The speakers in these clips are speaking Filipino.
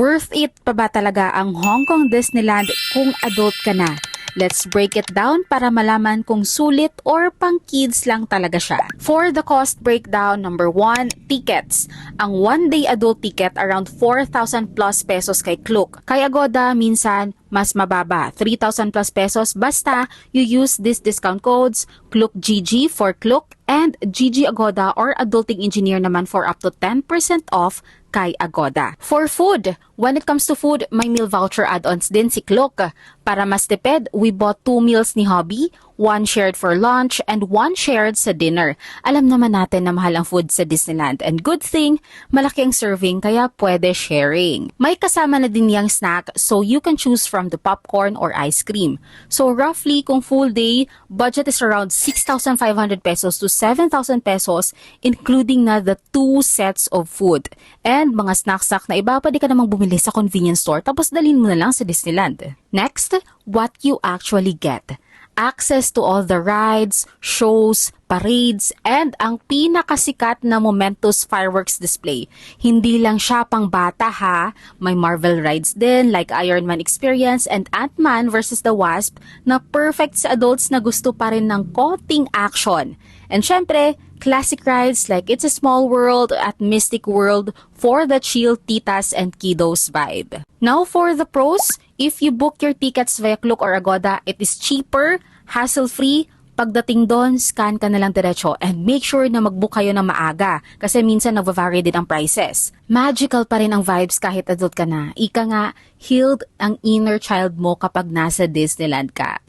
Worth it pa ba talaga ang Hong Kong Disneyland kung adult ka na? Let's break it down para malaman kung sulit or pang kids lang talaga siya. For the cost breakdown, number 1, tickets. Ang one-day adult ticket around 4,000 plus pesos kay Klook. Kay Agoda, minsan mas mababa, 3,000 plus pesos basta you use these discount codes, Klook GG for Klook and GG Agoda or Adulting Engineer naman for up to 10% off kay Agoda. For food, when it comes to food, may meal voucher add-ons din si Klook. Para mas tipid, we bought 2 meals ni Hobby, 1 shared for lunch and 1 shared sa dinner. Alam naman natin na mahal ang food sa Disneyland and good thing, malaki ang serving kaya pwede sharing. May kasama na din yang snack so you can choose from the popcorn or ice cream. So roughly, kung full day, budget is around 6,500 pesos to 7,000 pesos including na the 2 sets of food. And mga snack na iba, pwede ka namang bumili sa convenience store tapos dalhin mo na lang sa Disneyland. Next, what you actually get. Access to all the rides, shows, parades, and ang pinakasikat na Momentus fireworks display. Hindi lang siya pang bata ha, may Marvel rides din like Iron Man Experience and Ant-Man vs. the Wasp na perfect sa adults na gusto pa rin ng konting action. And syempre, classic rides like It's a Small World at Mystic World for the chill titas and kiddos vibe. Now for the pros, if you book your tickets via Klook or Agoda, it is cheaper, hassle-free. Pagdating doon, scan ka na lang diretso and make sure na mag-book kayo ng maaga kasi minsan nagva-vary din ang prices. Magical pa rin ang vibes kahit adult ka na. Ika nga, healed ang inner child mo kapag nasa Disneyland ka.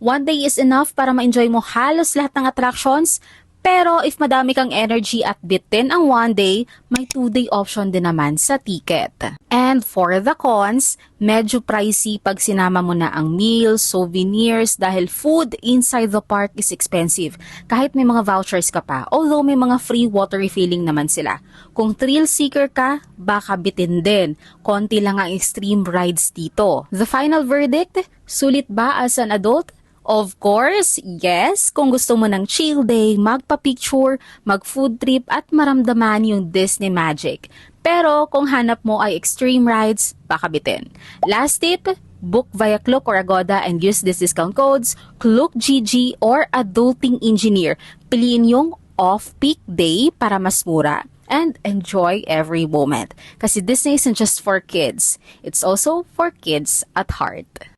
One day is enough para ma-enjoy mo halos lahat ng attractions. Pero if madami kang energy at bitin ang one day, may 2-day option din naman sa ticket. And for the cons, medyo pricey pag sinama mo na ang meals, souvenirs dahil food inside the park is expensive. Kahit may mga vouchers ka pa, although may mga free water refilling naman sila. Kung thrill seeker ka, baka bitin din. Konti lang ang extreme rides dito. The final verdict, sulit ba as an adult? Of course, yes, kung gusto mo ng chill day, magpa-picture, mag-food trip at maramdaman yung Disney magic. Pero kung hanap mo ay extreme rides, baka bitin. Last tip, book via Klook or Agoda and use these discount codes, Klook GG or Adulting Engineer. Piliin yung off-peak day para mas mura and enjoy every moment. Kasi Disney isn't just for kids, it's also for kids at heart.